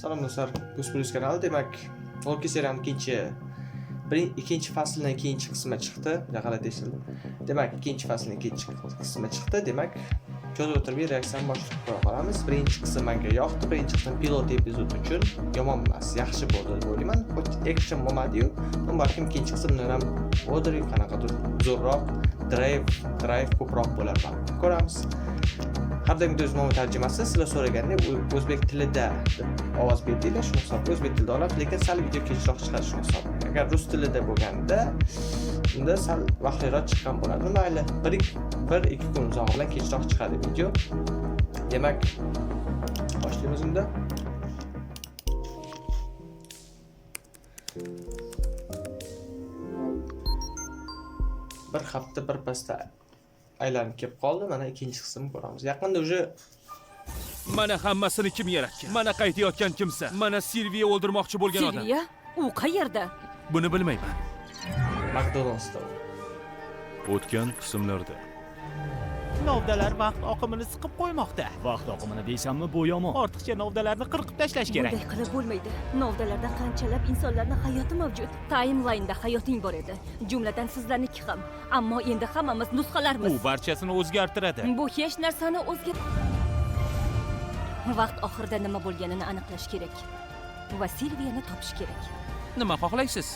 Salom do'stlar, Plus kanali. Demak, Loki serialining ikkinchi faslning ikkinchi qismi chiqdi. G'alati eshitdim. Demak, ikkinchi faslning ikkinchi qismi chiqdi. Demak, ko'z o'tirib reaksiyani boshlab qo'ya qolamiz. Birinchi qism menga yoqdi. Birinchi qism pilot epizod uchun yomon emas, yaxshi bo'ldi deb o'ylayman. Action bo'lmadi-yu. Balkim ikkinchi qismdan ham o'dir, qanaqadir zo'rroq, drive ko'proq bo'lar balki. Ko'ramiz. Har doim o'zimning tarjimasi sizlar so'ragandek o'zbek tilida ovoz berdinglar, shu hisob o'zbek tilida olib, lekin sal video kechroq chiqadi shu hisob. Agar rus tilida bo'lganda, unda sal vaqtliroq chiqqan bo'ladi. Mayli, 1-2 kun uzoq bilan kechroq chiqadi video. Demak, boshlaymiz unda. Bir hafta bir pasda aylanib kelib qoldi. Mana ikkinchi qismni ko'ramiz. Yaqinda уже mana hammasini kim yaratgan? Mana qaytayotgan kimsa? Mana Silviya o'ldirmoqchi bo'lgan odam. Silviya? U qayerda? Buni bilmayman. McDonald'sda. O'tgan qismlarda Novdalar vaqt oqimini siqib qo'ymoqda. Vaqt oqimini deysanmi, bu yomon. Ortiqcha novdalarni qirqib tashlash kerak. Bunday qilib bo'lmaydi. Novdalarda qanchalab insonlarning hayoti mavjud. Timeline'da hayoting bor edi. Jumladan sizlarniki ham. Ammo endi hammamiz nusxalarmiz. U barchasini o'zgartiradi. Bu hech narsani Vaqt oxirida nima bo'lganini aniqlash kerak. Va Silviyani topish kerak. nima xohlaysiz?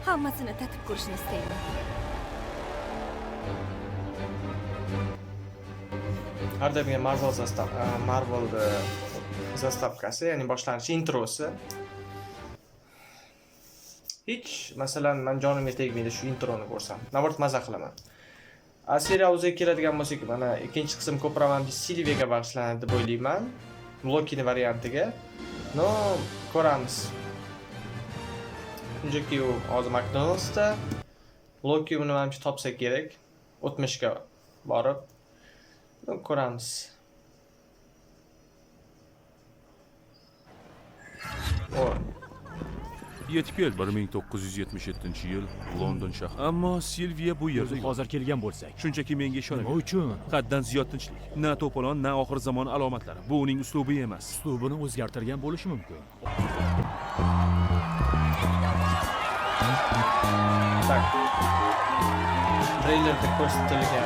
Hammasini tatib ko'rishni istayman. Har doim Marvel zastavkasi, ya'ni boshlanish introsi. Hech, masalan, men jonimga tegmaydi shu introni ko'rsam. Navbat maza qilaman. Serial o'ziga keladigan bo'lsak, mana ikkinchi qism ko'proq Silviyaga bag'ishlanadi deb o'ylayman. Lokining variantiga. No, ko'ramiz. Chunki u hozir McDonald'sda Loki uni menimcha topsa kerak. O'tmishga borib ko'ramiz. Yetib kel 1977-yil London shahri. Ammo Silviya bu yerda yo'q. Hozir kelgan bo'lsak. Shunchaki menga ishonaver. Nima uchun? Haddan ziyod tinchlik. Na to'polon, na oxir zamon alomatlari. Bu uning uslubi emas. Uslubini o'zgartirgan bo'lishi mumkin. Tak. Treylerda ko'rsatilgan.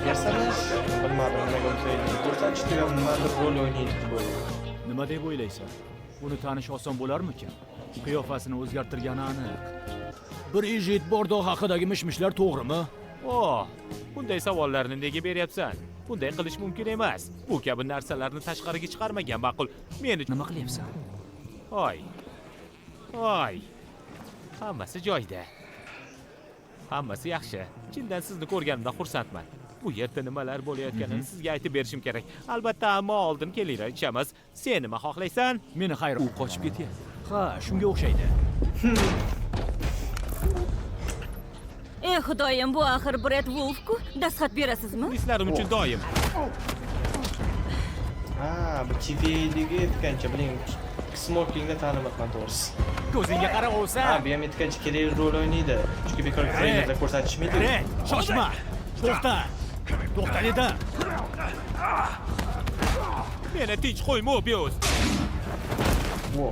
Personaj bilmadim, nimaga treylerda ko'rsatishdi va nimadir rol o'ynaydi deb o'ylayman. Nima deb o'ylaysan? Uni tanish oson bo'larmikan? Qiyofasini o'zgartirgani aniq. Bridget Bordo haqidagi mishmishlar to'g'rimi? Bunday savollarni nega beryapsan? Bunday qilish mumkin emas. Bu kabi narsalarni tashqariga chiqarmagan ma'qul. Meni Nima qilyapsan? Oy. Hammasi joyida. Hammasi yaxshi. Chindan sizni ko'rganimdan xursandman. Bu yerda nimalar bo'layotganini sizga aytib berishim kerak. Albatta, ammo oldin kelinglar ichamiz. Sen nima xohlaysan? Meni xayr. U qochib ketyapti. Ha, shunga o'xshaydi. Xudoyim, bu axir Brad Wolf-ku. Dastxat berasizmi? Muxlislarim uchun doim. Bu TV'dagi aytgancha, biling, smokingda tanimayman to'g'risi. Ko'zingga qara o'lsa. Bu ham aytgancha kerak rol o'ynaydi. Chunki bekor treylerda ko'rsatishmaydi. Shoshma. To'xta. To'xta dedim. Meni tinch qo'yma, Mobius. Wo.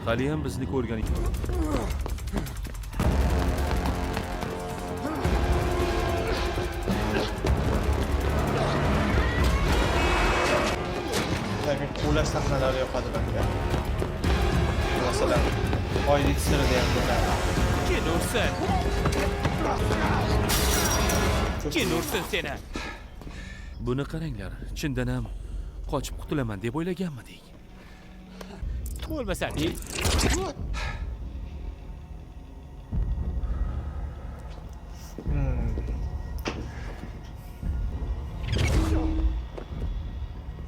Hali ham bizni ko'rgan ekan. Quvlash sahnalari yoqadi menga. Masalan, oylik sirida ham bo'ladi. Kim ursin seni? Buni qaranglar, chindan ham qochib qutulaman deb o'ylaganmidik. Bo'lmasa-chi?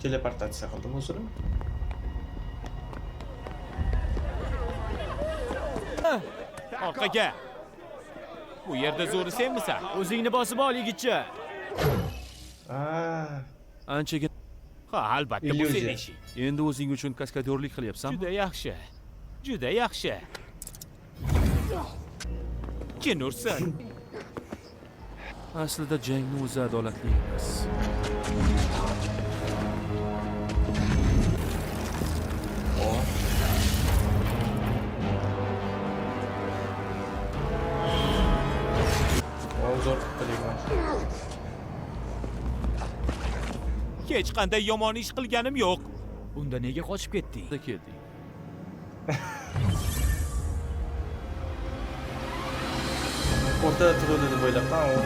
Teleportatsiya qildim o'zini. Orqaga. Bu yerda zo'ri senmisan? O'zingni bosib ol, yigitcha. Anchaga Ha, albatta bu Illyuziya. sening ishing. endi o'zing uchun kaskadyorlik qilyapsanmi? Juda yaxshi. Juda yaxshi. Jin ursin. Aslida jangni o'zi adolatli emas. Zo'r qilibman. Hech qanday yomon ish qilganim yo'q. Unda nega qochib ketding? Bitta keldik. O'rtada turuvdi deb o'ylabman, u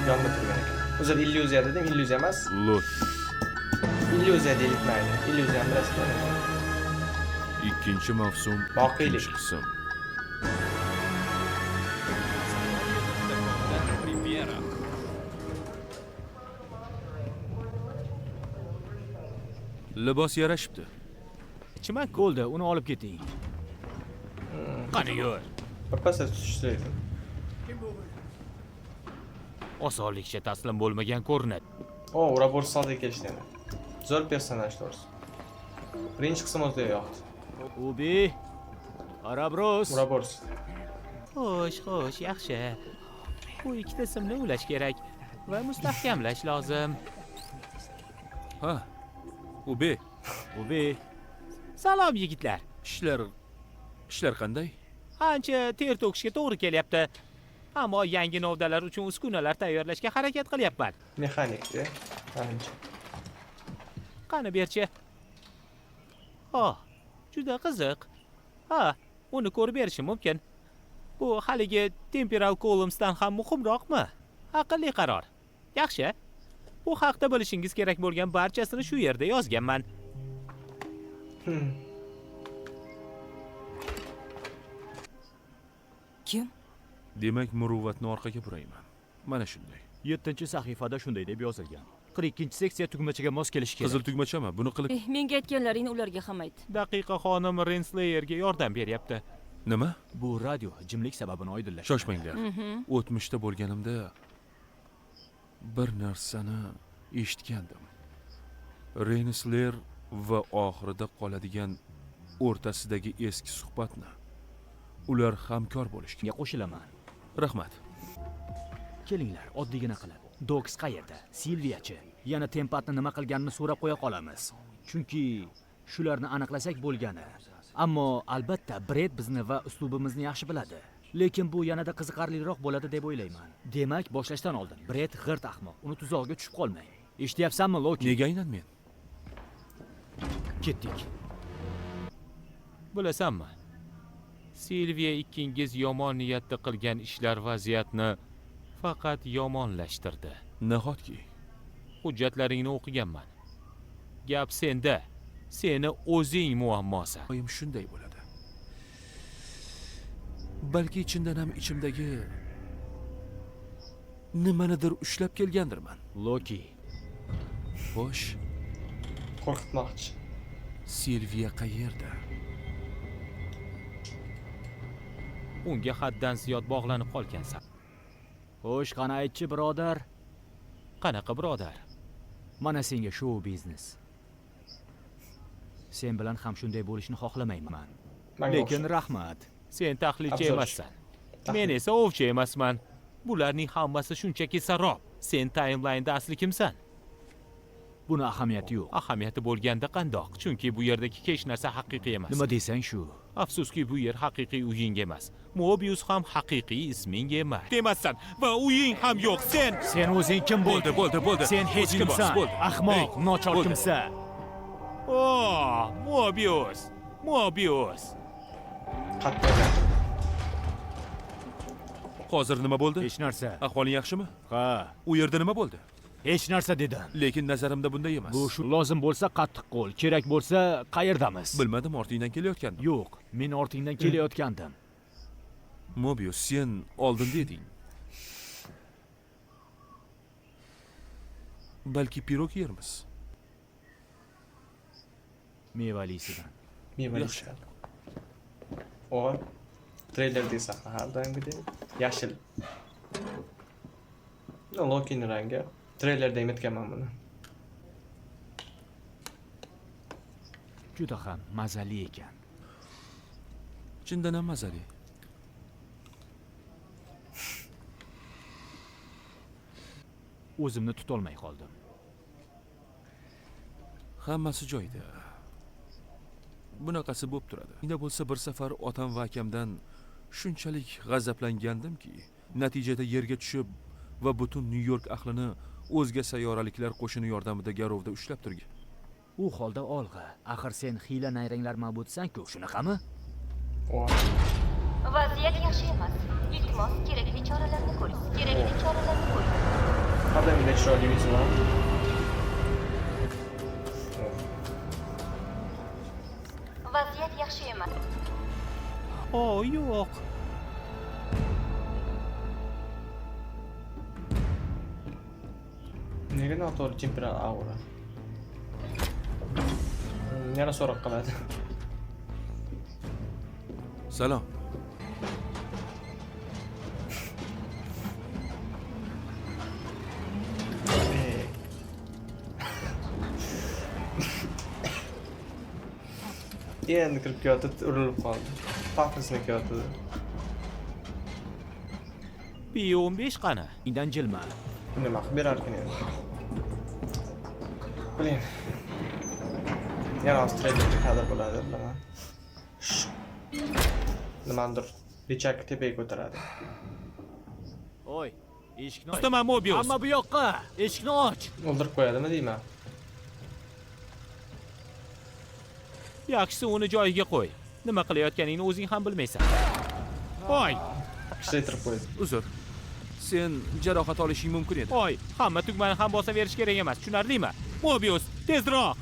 yonda turgan ekan. O'zim illyuziya dedim, illyuziya emas. Lut. Illyuziya deylik mayli. Illyuziyani bilasizlar. Ikkinchi mavsum, Voqelik. ikkinchi qism. Libos yarashibdi. Chimak Bo'ldi, uni olib keting. qani yur. Birpasda tutishtirdim. Osonlikcha taslim bo'lmagan ko'rinadi. O, Urabors soldiga kelishdi. Zo'r personaj to'g'risi. Birinchi qism o'zida yoqdi. Ubi, Arabros. Urabors. Xo'sh, yaxshi. Bu ikkita simni ulash kerak va mustahkamlash lozim. Ha. Ubi, Ubi, Salom yigitlar. ishlar qanday? Ancha ter to'kishga to'g'ri kelyapti. Ammo yangi novdalar uchun uskunalar tayyorlashga harakat qilyapman. Mexanikda. Ancha. Qani berchi. Oh, juda qiziq. Ha, uni ko'rib berishim mumkin. Bu haligi Temporal Columnsdan ham muhimroqmi? Aqlli qaror. Yaxshi. Bu haqda bilishingiz kerak bo'lgan barchasini shu yerda yozganman. Kim? Demak, muruvvatni orqaga burayman. Mana shunday. 7-sahifada shunday deb yozilgan. 42-seksiya tugmachiga mos kelish kerak. Qizil tugmachami? Buni qilib Menga aytganlaringni ularga ham ayt. Daqiqa xonim Renslayerga yordam beryapti. nima? Bu radio jimlik sababini oydinlash. Shoshmanglar. O'tmishda bo'lganimda bir narsani eshitgandim. Rensler va oxirida qoladigan o'rtasidagi eski suhbatni. Ular hamkor bo'lishgan. Menga qo'shilaman. Rahmat. Kelinglar, oddiygina qilib. Doks qayerda? Silviyachi. Yana Tempatni nima qilganini so'rab qo'ya qolamiz. Chunki shularni aniqlasak bo'lgani. Ammo albatta Bred bizni va uslubimizni yaxshi biladi. Lekin bu yanada qiziqarliroq bo'ladi deb o'ylayman. Demak, boshlashdan oldin Bred g'irt ahmoq. Uni tuzog'iga tushib qolmang. Eshityapsanmi, Loki? Nega aynan men? Ketdik. Bilasanmi? Silviya ikkingiz yomon niyatda qilgan ishlar vaziyatni faqat yomonlashtirdi. Nahotki Hujjatlaringni o'qiganman. Gap senda. Seni o'zing muammosan. oyim shunday bo'ladi. Balki chindan ham ichimdagi nimanidir ushlab kelgandirman. Loki, Xo'sh, Qo'rqitmoqchi. Silviya qayerda? Unga haddan ziyod bog'lanib qolgansan. xo'sh, qani aytchi, birodar? Qanaqa birodar? Mana senga show biznes. Sen bilan ham shunday bo'lishni xohlamayman. Menga Lekin o'xshaydi. rahmat. Sen tahlilchi Abzor. emassan. Men esa ovchi emasman. Bularning hammasi shunchaki sarob. Sen timelaynda asli kimsan? Buni ahamiyati yo'q. Ahamiyati bo'lganda qandoq? Chunki bu yerdagi hech narsa haqiqiy emas. Nima desang shu. Afsuski bu yer haqiqiy uying emas. Mobius ham haqiqiy isming emas. Demassan va uying ham yo'q. Sen o'zing kim Bo'ldi. Sen hech O'zingni bos, kimsan. bo'ldi. Ahmoq, Hey, nochor bo'ldi. kimsan. Oh, Mobius. Qattiq gap. Hozir nima bo'ldi? Hech narsa. Ahvoling yaxshimi? Ha, U yerda nima bo'ldi? hech narsa dedim. Lekin nazarimda bunday emas. Bu shu lozim bo'lsa qattiq qo'l, kerak bo'lsa qayerdamiz? Bilmadim, ortingdan kelayotgandim. Yo'q, men ortingdan kelayotgandim. Mobius, sen oldinda eding. Balki pirog yermiz. Mevalisidan. Mevalishlar. O, treylerda sahna har doimgidek yashil. Lokining rangi. Treylerda emitganman buni. Juda ham mazali ekan. Chindan ham mazali. o'zimni tutolmay qoldim. Hammasi joyida. Bunaqasi bo'lib turadi. Menda bo'lsa bir safar otam va akamdan shunchalik g'azablangandimki, natijada yerga tushib va butun Nyu-York ahlini o'zga sayyoraliklar qo'shini yordamida garovda ushlab turgan. U holda olg'a. Axir sen xiyla nayranglar ma'budsan-ku, shunaqami? Vaziyat yaxshi emas. Iltimos, kerakli choralarni ko'ring. Kerakli choralarni ko'ring. Qadimda chiroyli yuzlar. Vaziyat yaxshi emas. Yo'q. Nega noto'g'ri temperal aura? Yana so'roq qiladi. Salom. Endi kirib kelyotib urilib qoldi. Pafosni kelyotdi. B15 qani? Undan jilma. Nima qilib berarkan endi? Biling. Yana Avstraliyada kadr bo'ladi, bilaman. Nimandir bechak tepaga ko'taradi. Oy, eshikni och. Ustaman Mobius. Hamma bu yoqqa. Eshikni och. O'ldirib qo'yadimi deyman. Yaxshisi uni joyiga qo'y. Nima qilayotganingni o'zing ham bilmaysan. Voy, Ishlaytirib qo'ydi. Uzr. Sen jarohat olishing mumkin edi. voy, hamma tugmani ham bosaverish kerak emas, tushunarlimi? Mobius, tezroq.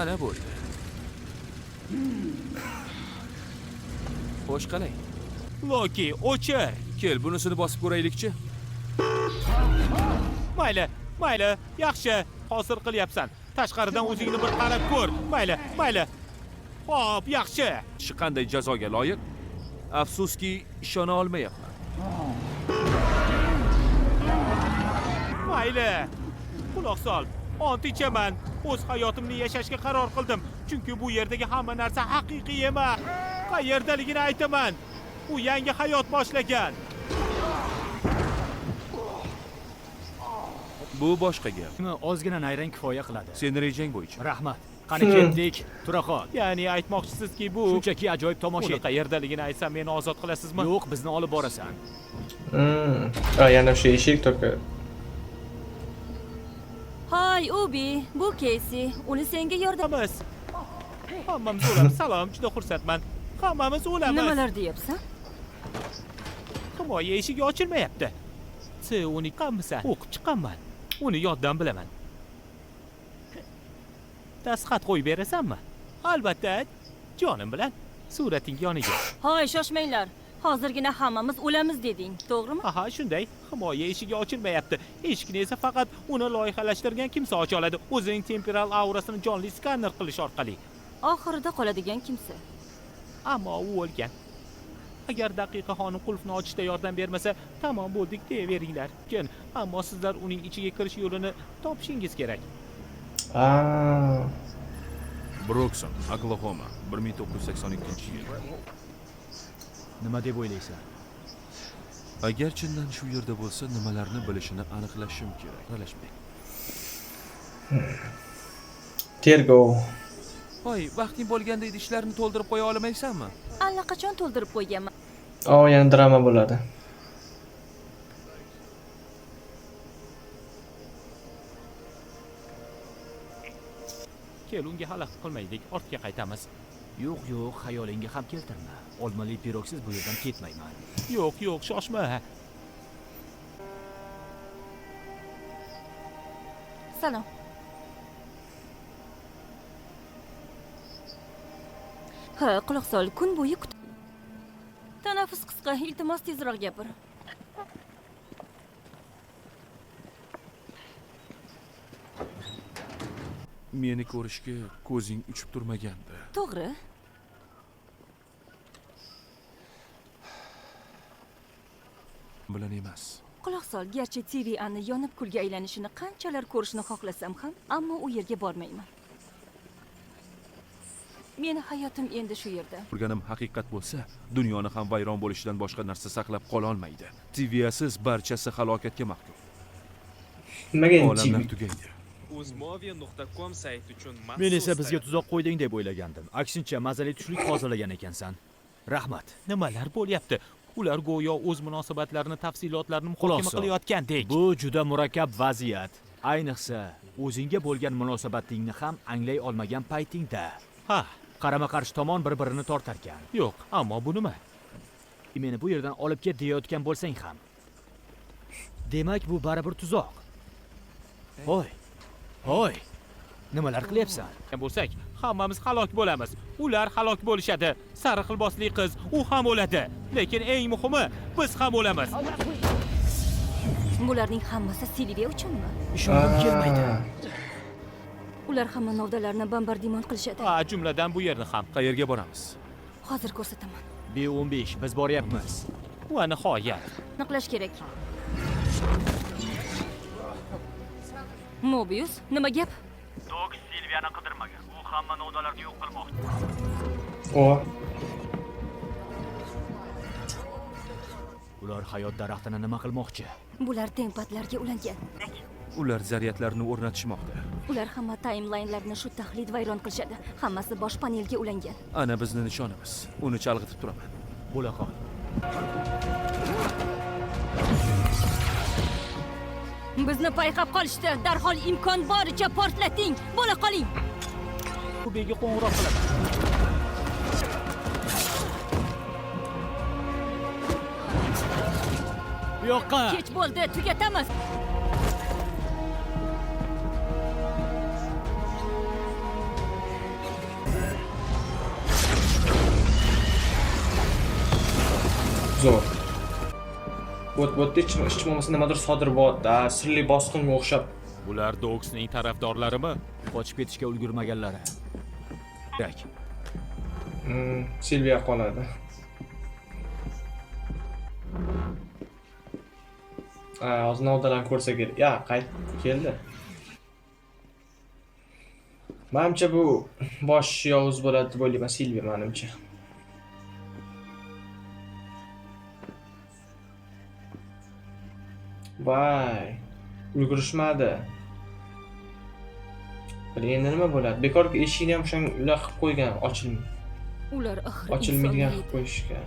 Ana bo'ldi. Xo'sh qalay. Loki, o'chir. Kel, bunisini bosib ko'raylikchi. Mayli, yaxshi. Hozir qilyapsan. Tashqaridan o'zingni bir qarab ko'r. Mayli. Xo'p, yaxshi. Shu qanday jazoga loyiq? Afsuski, ishona olmayapman. Mayli. Quloq sol. Ont ichaman. O'z hayotimni yashashga qaror qildim. Chunki bu yerdagi hamma narsa haqiqiy emas. Qayerdaligini aytaman. U yangi hayot boshlagan. Bu boshqa gap. Ozgina nayrang kifoya qiladi. Sen rejang bo'yicha. Rahmat. Qani ketdik. Tura qol. Ya'ni aytmoqchisizki bu Shunchaki ajoyib tomosha uni et. qayerdaligini aytsam meni ozod qilasizmi? Yo'q, bizni olib borasan. Yana o'sha eshik to'ka. Hoy, Ubi, bu Keysi. Uni senga yordam. Hammamiz o'lamiz. Salom, juda xursandman. Hammamiz o'lamiz. Nimalar deyapsan? Himoya eshigi ochilmayapti. Uni qammisan? O'qib chiqqanman. Uni yoddan bilaman. Tasxat qo'yib berasanmi? Albatta, jonim bilan. Surating yoniga. Hoy, shoshmanglar. Hozirgina hammamiz o'lamiz deding, to'g'rimi? Aha, shunday. Himoya eshigi ochilmayapti. Eshikni esa faqat uni loyihalashtirgan kimsa ocha oladi. O'zining temporal aurasini jonli skanner qilish orqali. Oxirida qoladigan kimsa. Ammo u o'lgan. Agar daqiqa xonim qulfni ochishda yordam bermasa, tamom bo'ldik deyaveringlar. Ammo sizlar uning ichiga kirish yo'lini topishingiz kerak. Brokson, Oklahoma, 1982-yil. Nima deb o'ylaysan? Agar chindan shu yerda bo'lsa, nimalarni bilishini aniqlashim kerak. Aralashmang. Tergov. Hoy, vaqting bo'lganda idishlarni to'ldirib qo'ya olmaysanmi? Allaqachon to'ldirib qo'yganman. Yana drama bo'ladi. Kel, unga xalaqit qilmaylik, ortga qaytamiz. Yo'q, xayolingga ham keltirma. Olmali piroksiz bu yerdan ketmayman. Yo'q, shoshma. Salom. Ha, quloq sol, kun bo'yi kut. Tanaffus qisqa, iltimos tezroq gapir. Meni ko'rishga ko'zing uchib turmagandi. To'g'ri. Bilan emas. Quloq sol, garchi TV-ani yonib kulga aylanishini qanchalar ko'rishni xohlasam ham, ammo u yerga bormayman. Meni hayotim endi shu yerda. Turganim haqiqat bo'lsa, dunyoni ham vayron bo'lishidan boshqa narsa saqlab qola olmaydi. TVsiz barchasi halokatga mahkum. Nimaga endi Olamlar TV? tugaydi. Uzmovia.com sayti uchun maxsus Men esa bizga tuzoq qo'yding deb o'ylagandim. Aksincha, mazali tushlik hozirlagan ekansan. Rahmat. Nimalar bo'lyapti? Ular go'yo o'z munosabatlarini tafsilotlarini muhokama Xulosa. qilayotgandek. Bu juda murakkab vaziyat. Ayniqsa, o'zingga bo'lgan munosabatingni ham anglay olmagan paytingda. Ha, Qarama-qarshi tomon bir-birini tortarkan. yo'q, ammo bu nima? Meni bu yerdan olib ket deyotgan bo'lsang ham. Demak, bu baribir tuzoq. Hoy. Hoy. Nimalar qilyapsan? Bo'lsak, hammamiz halok bo'lamiz. Ular halok bo'lishadi. Sariq libosli qiz, u ham o'ladi. Lekin eng muhimi, biz ham o'lamiz. Bularning hammasi Silviya uchunmi? Ishongim kelmaydi. Ular hamma novdalarni bombardimon qilishadi. Ha, jumladan bu yerni ham. Qayerga boramiz? Hozir ko'rsataman. B15 biz boryapmiz. Va nihoyat. Niqlash kerak. Mobius, nima gap? Doks Silviyani qidirmagan. U hamma novdalarni yo'q qilmoqchi. O, Ular hayot daraxtini nima qilmoqchi? Bular tempatlarga ulangan. Ular zaryadlarni o'rnatishmoqda. Ular hamma timeline'larni shu taxlit vayron qilishadi. Hammasi bosh panelga ulangan. Ana bizni nishonimiz. Uni chalg'itib turaman. Bo'la qol. Bizni payqab qolishdi. Darhol imkon boricha portlating. Bo'la qoling. Bu bega qo'ng'iroq qilaman. Bu yoqqa. Kech bo'ldi, tugatamiz. zo'r. Bo'tda hech bo'lmasa nimadir sodir bo'lyapti. Sirli bosqinga o'xshab. Bular Dogsning tarafdorlarimi? Qochib ketishga ulgurmaganlari. Kerak. Silviya qoladi. Hozir novdalarni ko'rsa kerak. Ya, qayt keldi. Menimcha bu bosh yovuz bo'ladi deb o'ylayman Silviya menimcha. Vay. Ulgurishmadi. Endi nima bo'ladi? Bekorga eshikni ham shunga ular qilib qo'ygan, Ular axir ochilmaydigan insonlar qilib edi. qo'yishgan.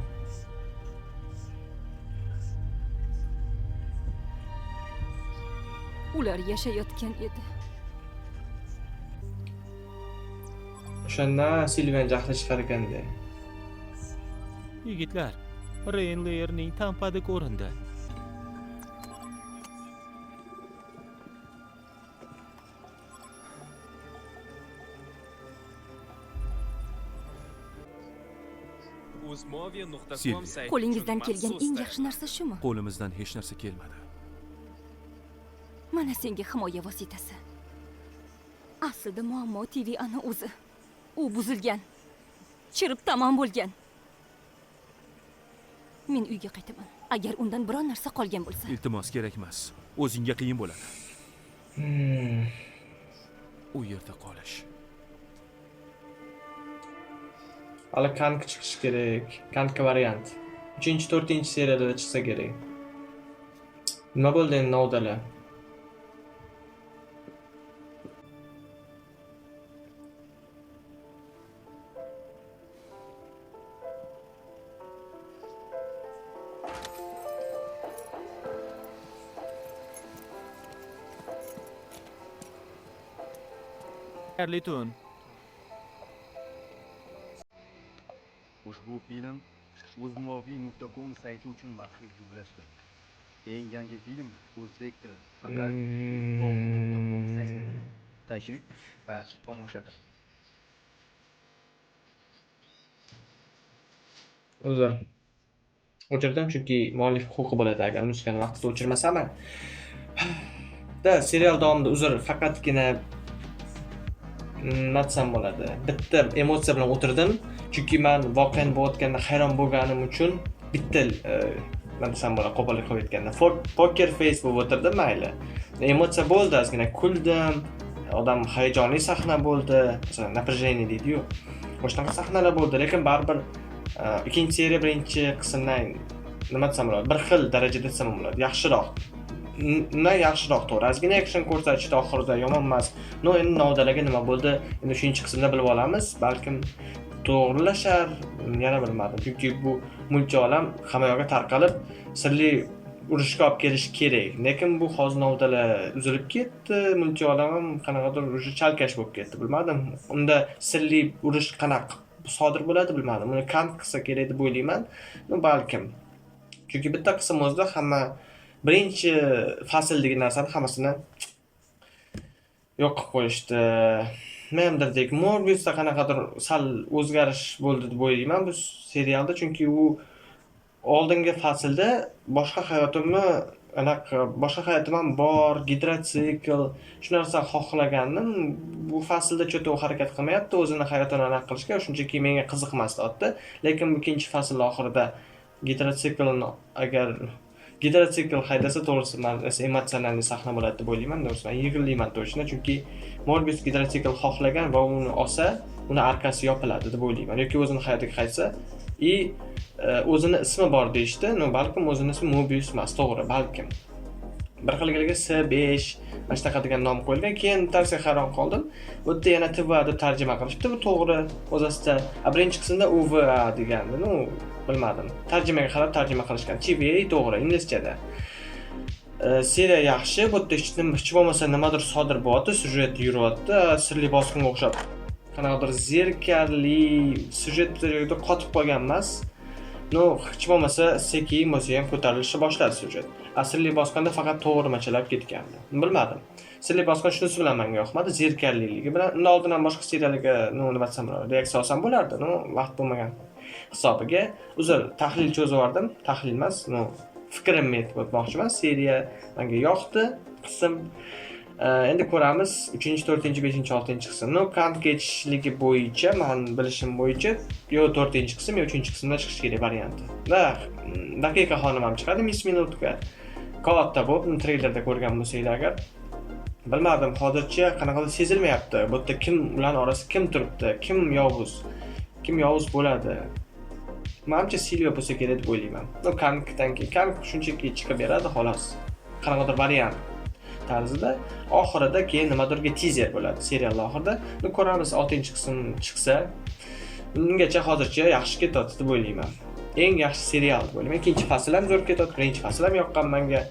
Ular yashayotgan edi. O'shanda Silviyan jahli chiqarganda. Yigitlar, Renlayerning tampadi ko'rindi. Uzmovia.com sayti Qo'lingizdan uchun kelgan maxsus eng yaxshi narsa shumi? Qo'limizdan hech narsa kelmadi. Mana senga himoya vositasi. Aslida muammo TV ana o'zi. U buzilgan. Chirib tamom bo'lgan. Men uyga qaytaman. Agar undan biror narsa qolgan bo'lsa. Iltimos kerak emas. O'zingga qiyin bo'ladi. U yerda qolish. Hali kank chiqishi kerak. Kankka variant. 3-4 seriyada chiqsa kerak. Nima bo'ldi endi novdalar? Xayrli tun. Ushbu film uzmovie.com sayti uchun maxsus dublajdir. Eng yangi film o'zbek tili. Faqat uzmovie.com saytida tashrif va tomosha qiling. Uzr. O'chirdim chunki muallif huquqi bo'ladi agar nuskani vaqtida o'chirmasam. Da serial davomida uzr faqatgina nima desam bo'ladi. Bitta emotsiya bilan o'tirdim. Chunki men voqean bo'layotganda hayron bo'lganim uchun bitta nima desam bo'ladi, qo'pollik qilib aytganda poker face bo'lib o'tirdim mayli. Emotsiya bo'ldi, ozgina kuldim. Odam hayajonli sahna bo'ldi. Masalan, напряжение deydi-yu. shunaqa sahnalar bo'ldi, lekin baribir ikkinchi seriya birinchi qismdan nima desam bo'ladi, bir xil darajada desam bo'ladi, yaxshiroq. Undan yaxshiroq to'g'ri. Ozgina action ko'rsatishdi oxirida, yomon emas. No, endi novdalarga nima bo'ldi? Endi 3-qismda bilib olamiz. Balkim to'g'rilashar, yana bilmadim. Chunki bu multi olam hamma yoqqa tarqalib, sirli urushga olib kelish kerak. Lekin bu hozir novdalar uzilib ketdi. Multi olam ham qanaqadir уже chalkash bo'lib ketdi. Bilmadim. Unda sirli urush qanaqa sodir bo'ladi bilmadim. Uni kant qilsa kerak deb o'ylayman. Balkim. Chunki bitta qism o'zida hamma birinchi fasldagi narsani hammasini yo'q qilib qo'yishdi. Menimdek Morbiusda qanaqadir sal o'zgarish bo'ldi deb o'ylayman bu serialda, chunki u oldingi faslda boshqa hayotim ham bor, gidrotsikl, shu narsa xohlagandim. Bu faslda cho'ta u harakat qilmayapti, o'zini hayotini aniq qilishga, shunchaki menga qiziqmasdi. Lekin bu ikkinchi fasl oxirida gidrotsikl haydasa, to'g'risi men emotsional sahna bo'ladi deb o'ylayman. To'g'risi men yig'layman to'shina, chunki Morbius gidrotsikl xohlagan va uni olsa, uni arkasi yopiladi deb o'ylayman. Yoki o'zini hayotiga qaytsa, o'zini ismi bor deyishdi. Balkim o'zini ismi Mobius emas, to'g'ri, balkim. Bir xilligiga S5 mana shunaqa degan nom qo'yilgan. Keyin tarsiga hayron qoldim. Bu yerda yana TVA deb tarjima qilishibdi. Bu to'g'ri. O'zasida birinchi qismda UVA degandi. Bilmadim. Tarjimaga qarab tarjima qilishgan. TVA to'g'ri inglizchada. Seriya yaxshi. Bu yerda hech bo'lmasa nimadir sodir bo'lyapti, syujet yuryapti, sirli bosqinga o'xshab. Qanaqadir zerkarli syujet joyida qotib qolgan emas. Hech bo'lmasa sekin bo'lsa ham ko'tarilishni boshladi syujet. Sirli bosqinda faqat to'g'rimachalab ketgandi. Bilmadim. Sirli bosqin shunisi bilan menga yoqmadi, zerkarliligi bilan. Undan oldin ham boshqa serialga nima desam bo'ladi, reaksiya olsam bo'lardi. Vaqt bo'lmagan hisobiga uzr tahlilchi o'zvardim. Tahlil emas, fikrimni aytib o'tmoqchiman. Seriya menga yoqdi, qism. Endi ko'ramiz 3, 4, 5, 6 qism. Kant ketishligi bo'yicha, men bilishim bo'yicha yo 4-qism yo 3-qismda chiqish kerak varianti. Daqiqa xonim ham chiqadi 5 minutga. Katta bo'lib, treylerda ko'rgan bo'lsanglar agar. Bilmadim, hozircha qanaqadir sezilmayapti. Bu yerda kim ular orasida kim turibdi? Kim yovuz bo'ladi? Menimcha Silvio bo'lsa kerak deb o'ylayman. Kantdan keyin Kant shunchaki chiqib beradi xolos. Qanaqadir variant tarzida oxirida keyin nimadirga teaser bo'ladi serial oxirida. Ko'ramiz 6-qism chiqsa. Ungacha hozircha yaxshi ketadi deb o'ylayman. Eng yaxshi serial deb o'ylayman. Ikkinchi fasl ham zo'r ketadi, birinchi fasl ham yoqqan menga.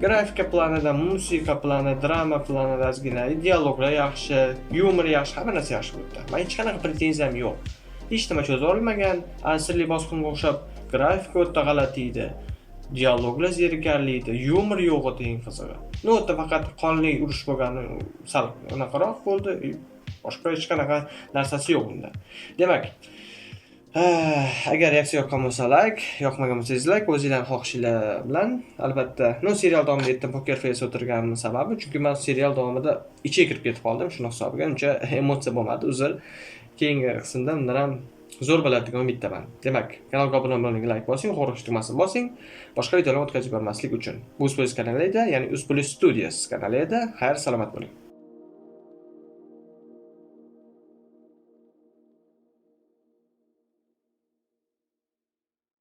Grafika planida, musiqa planida, drama planida ozgina, dialoglar yaxshi, yumor yaxshi, hamma narsa yaxshi bo'ldi. Men hech qanaqa pretenziyam yo'q. Hech nima cho'za olmagan, sirli bosqinga o'xshab grafika o'ta g'alati edi. Dialoglar zerikarli edi, yumor yo'q edi eng qizig'i. O'ta faqat qonli urush bo'lgani sal unaqaroq bo'ldi. Boshqa hech qanaqa narsasi yo'q unda. Demak, agar reaksiya yoqqan bo'lsa like, yoqmagan bo'lsa dislike, o'zingizlarning xohishinglar bilan albatta. Serial davomida aytdim, poker face o'tirganim sababi, chunki men serial davomida ichiga kirib ketib qoldim, shuna hisobiga uncha emotsiya bo'lmadi. Uzr. Keyingi qismda undan ham zo'r bo'ladi degan umiddaman. Demak, kanalga obuna bo'ling, like bosing, qo'ng'iroq tugmasini bosing. Boshqa videolarni o'tkazib yubormaslik uchun. Bu Uzpolis kanalida, ya'ni Uzpolis Studios kanalida xayr salomat bo'ling.